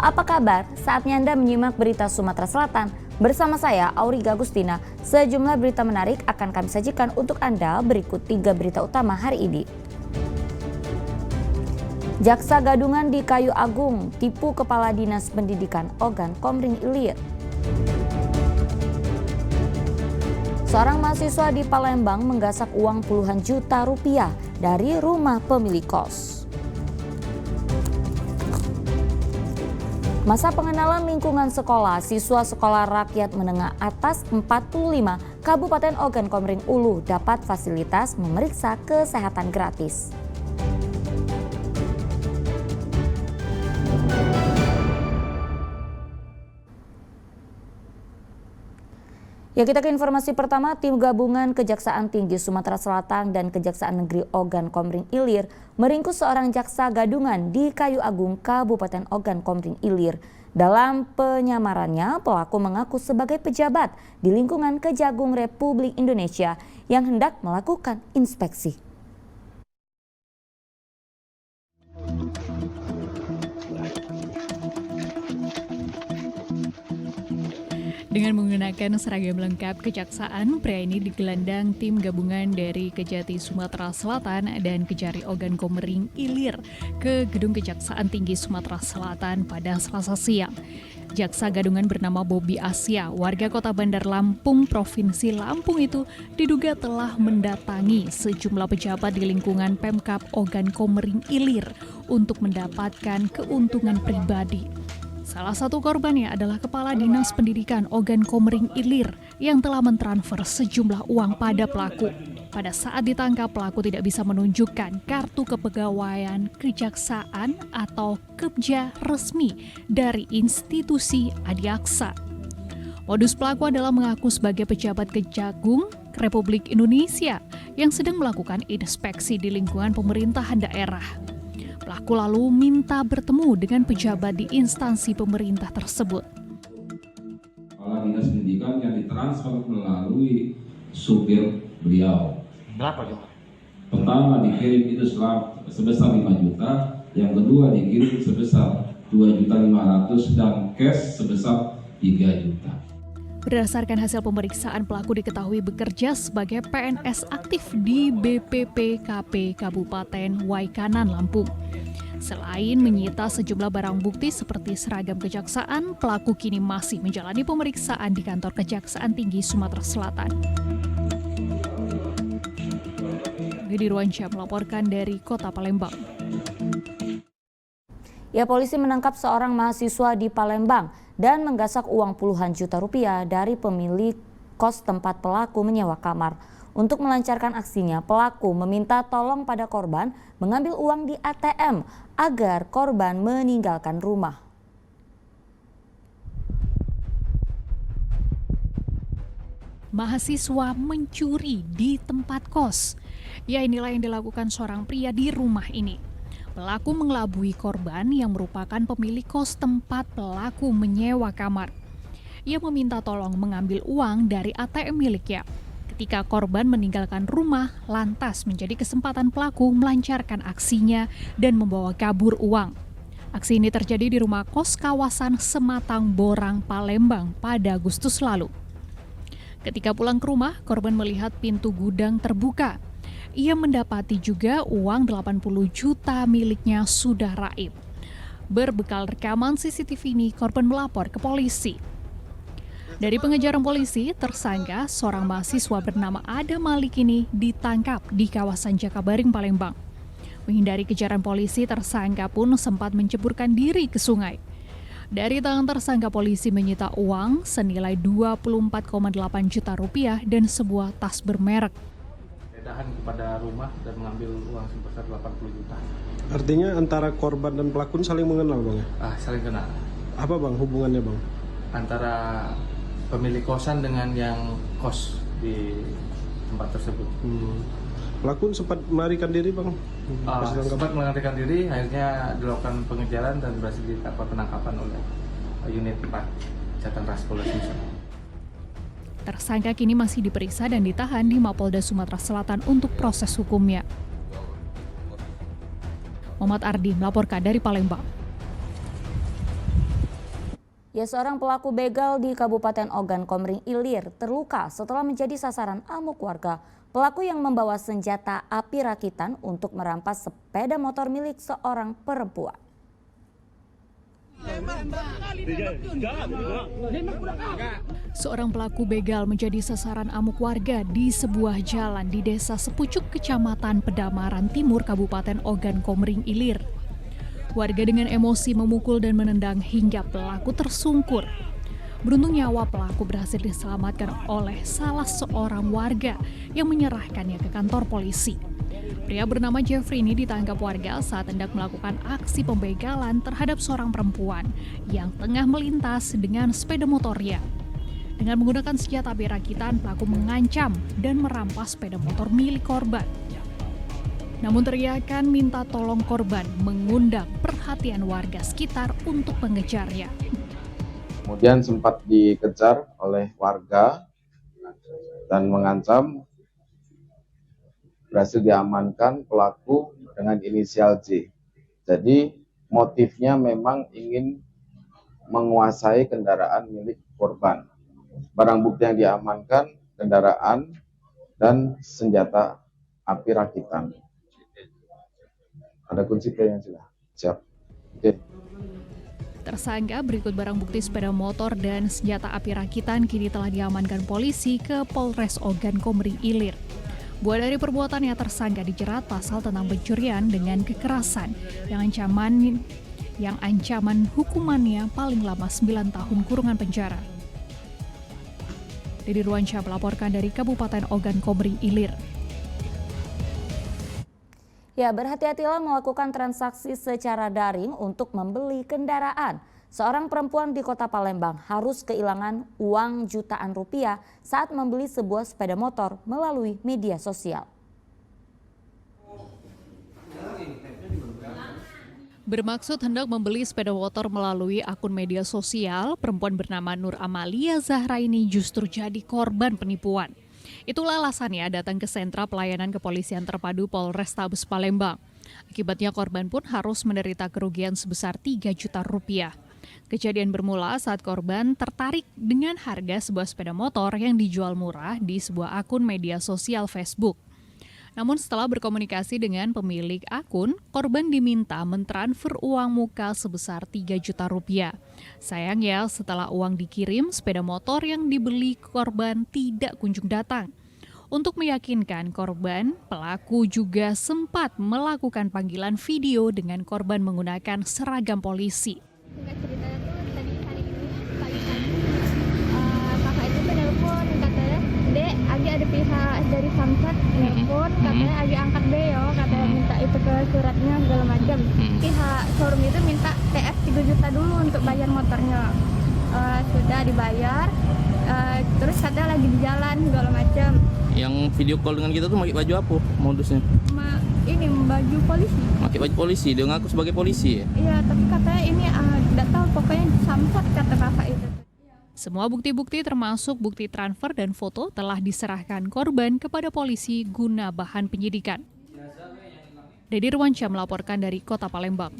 apa kabar? Saatnya Anda menyimak berita Sumatera Selatan. Bersama saya, Auriga Agustina. Sejumlah berita menarik akan kami sajikan untuk Anda. Berikut 3 berita utama hari ini. Jaksa gadungan di Kayu Agung tipu Kepala Dinas Pendidikan Ogan Komering Ilir. Seorang mahasiswa di Palembang menggasak uang puluhan juta rupiah dari rumah pemilik kos. Masa pengenalan lingkungan sekolah, siswa sekolah rakyat menengah atas 45 Kabupaten Ogan Komering Ulu dapat fasilitas memeriksa kesehatan gratis. Ya, kita ke informasi pertama. Tim gabungan Kejaksaan Tinggi Sumatera Selatan dan Kejaksaan Negeri Ogan Komering Ilir meringkus seorang jaksa gadungan di Kayu Agung, Kabupaten Ogan Komering Ilir. Dalam penyamarannya, pelaku mengaku sebagai pejabat di lingkungan Kejagung Republik Indonesia yang hendak melakukan inspeksi. Dengan menggunakan seragam lengkap kejaksaan, pria ini digelandang tim gabungan dari Kejati Sumatera Selatan dan Kejari Ogan Komering Ilir ke Gedung Kejaksaan Tinggi Sumatera Selatan pada Selasa siang. Jaksa gadungan bernama Bobi Asya, warga Kota Bandar Lampung, Provinsi Lampung itu diduga telah mendatangi sejumlah pejabat di lingkungan Pemkab Ogan Komering Ilir untuk mendapatkan keuntungan pribadi. Salah satu korbannya adalah Kepala Dinas Pendidikan Ogan Komering Ilir yang telah mentransfer sejumlah uang pada pelaku. Pada saat ditangkap, pelaku tidak bisa menunjukkan kartu kepegawaian kejaksaan atau kepja resmi dari institusi Adiaksa. Modus pelaku adalah mengaku sebagai pejabat Kejagung Republik Indonesia yang sedang melakukan inspeksi di lingkungan pemerintahan daerah. Pelaku lalu minta bertemu dengan pejabat di instansi pemerintah tersebut. Kepala Dinas Pendidikan yang ditransfer melalui supir beliau. Berapa coba? Pertama dikirim itu sebesar 5 juta, yang kedua dikirim sebesar 2.500.000 dan cash sebesar 3 juta. Berdasarkan hasil pemeriksaan, pelaku diketahui bekerja sebagai PNS aktif di BPPKP Kabupaten Waikanan, Lampung. Selain menyita sejumlah barang bukti seperti seragam kejaksaan, pelaku kini masih menjalani pemeriksaan di kantor Kejaksaan Tinggi Sumatera Selatan. Gedi Ruansyah melaporkan dari Kota Palembang. Ya, polisi menangkap seorang mahasiswa di Palembang dan menggasak uang puluhan juta rupiah dari pemilik kos tempat pelaku menyewa kamar. Untuk melancarkan aksinya, pelaku meminta tolong pada korban mengambil uang di ATM agar korban meninggalkan rumah. Mahasiswa mencuri di tempat kos. Ya, inilah yang dilakukan seorang pria di rumah ini. Pelaku mengelabui korban yang merupakan pemilik kos tempat pelaku menyewa kamar. Ia meminta tolong mengambil uang dari ATM miliknya. Ketika korban meninggalkan rumah, lantas menjadi kesempatan pelaku melancarkan aksinya dan membawa kabur uang. Aksi ini terjadi di rumah kos kawasan Sematang Borang, Palembang pada Agustus lalu. Ketika pulang ke rumah, korban melihat pintu gudang terbuka. Ia mendapati juga uang 80 juta miliknya sudah raib. Berbekal rekaman CCTV ini, korban melapor ke polisi. Dari pengejaran polisi, tersangka seorang mahasiswa bernama Adam Malik ini ditangkap di kawasan Jakabaring, Palembang. Menghindari kejaran polisi, tersangka pun sempat menceburkan diri ke sungai. Dari tangan tersangka, polisi menyita uang senilai 24,8 juta rupiah dan sebuah tas bermerek. Penggeledahan kepada rumah dan mengambil uang sebesar 80 juta. Artinya antara korban dan pelaku saling mengenal, Bang? Saling kenal. Apa, Bang, hubungannya, Bang? Antara pemilik kosan dengan yang kos di tempat tersebut. Pelaku sempat melarikan diri, Bang? Sempat melarikan diri, akhirnya dilakukan pengejaran dan berhasil ditangkap penangkapan oleh unit 4 Jatan Ras Polres Sulsel. Tersangka kini masih diperiksa dan ditahan di Mapolda Sumatera Selatan untuk proses hukumnya. Muhammad Ardi melaporkan dari Palembang. Ya, seorang pelaku begal di Kabupaten Ogan Komering Ilir terluka setelah menjadi sasaran amuk warga. Pelaku yang membawa senjata api rakitan untuk merampas sepeda motor milik seorang perempuan. Seorang pelaku begal menjadi sasaran amuk warga di sebuah jalan di Desa Sepucuk, Kecamatan Pedamaran Timur, Kabupaten Ogan Komering Ilir. Warga dengan emosi memukul dan menendang hingga pelaku tersungkur. Beruntung nyawa pelaku berhasil diselamatkan oleh salah seorang warga yang menyerahkannya ke kantor polisi. Pria bernama Jeffrey ini ditangkap warga saat hendak melakukan aksi pembegalan terhadap seorang perempuan yang tengah melintas dengan sepeda motornya. Dengan menggunakan senjata api rakitan, pelaku mengancam dan merampas sepeda motor milik korban. Namun teriakan minta tolong korban mengundang perhatian warga sekitar untuk mengejarnya. Kemudian sempat dikejar oleh warga dan mengancam. Berhasil diamankan pelaku dengan inisial J. Jadi motifnya memang ingin menguasai kendaraan milik korban. Barang bukti yang diamankan kendaraan dan senjata api rakitan. Ada kunci yang siap. Oke. Tersangka berikut barang bukti sepeda motor dan senjata api rakitan kini telah diamankan polisi ke Polres Ogan Komering Ilir. Buah dari perbuatannya, tersangka dijerat pasal tentang pencurian dengan kekerasan yang ancaman hukumannya paling lama 9 tahun kurungan penjara. Dedy Ruansyah melaporkan dari Kabupaten Ogan Komering Ilir. Ya, berhati-hatilah melakukan transaksi secara daring untuk membeli kendaraan. Seorang perempuan di Kota Palembang harus kehilangan uang jutaan rupiah saat membeli sebuah sepeda motor melalui media sosial. Bermaksud hendak membeli sepeda motor melalui akun media sosial, perempuan bernama Nur Amalia Zahra ini justru jadi korban penipuan. Itulah alasannya datang ke sentra pelayanan kepolisian terpadu Polrestabes Palembang. Akibatnya korban pun harus menderita kerugian sebesar 3 juta rupiah. Kejadian bermula saat korban tertarik dengan harga sebuah sepeda motor yang dijual murah di sebuah akun media sosial Facebook. Namun setelah berkomunikasi dengan pemilik akun, korban diminta mentransfer uang muka sebesar 3 juta rupiah. Sayangnya setelah uang dikirim, sepeda motor yang dibeli korban tidak kunjung datang. Untuk meyakinkan korban, pelaku juga sempat melakukan panggilan video dengan korban menggunakan seragam polisi. Singkat ceritanya tuh tadi hari ini pagi kakak itu telepon katanya, Dek, Agi ada pihak dari Samsat telepon katanya Agi angkat Beo, katanya minta itu ke suratnya segala macam. Pihak showroom itu minta TF 3 juta dulu untuk bayar motornya. Sudah dibayar, terus katanya lagi di jalan segala macam. Yang video call dengan kita tuh pakai baju apa modusnya? Ini baju polisi. Pakai baju polisi, dia ngaku sebagai polisi ya? Iya, tapi katanya ini tidak tahu, pokoknya Samsat kata kakak itu. Semua bukti-bukti termasuk bukti transfer dan foto telah diserahkan korban kepada polisi guna bahan penyidikan. Dedy Ruansyah melaporkan dari Kota Palembang.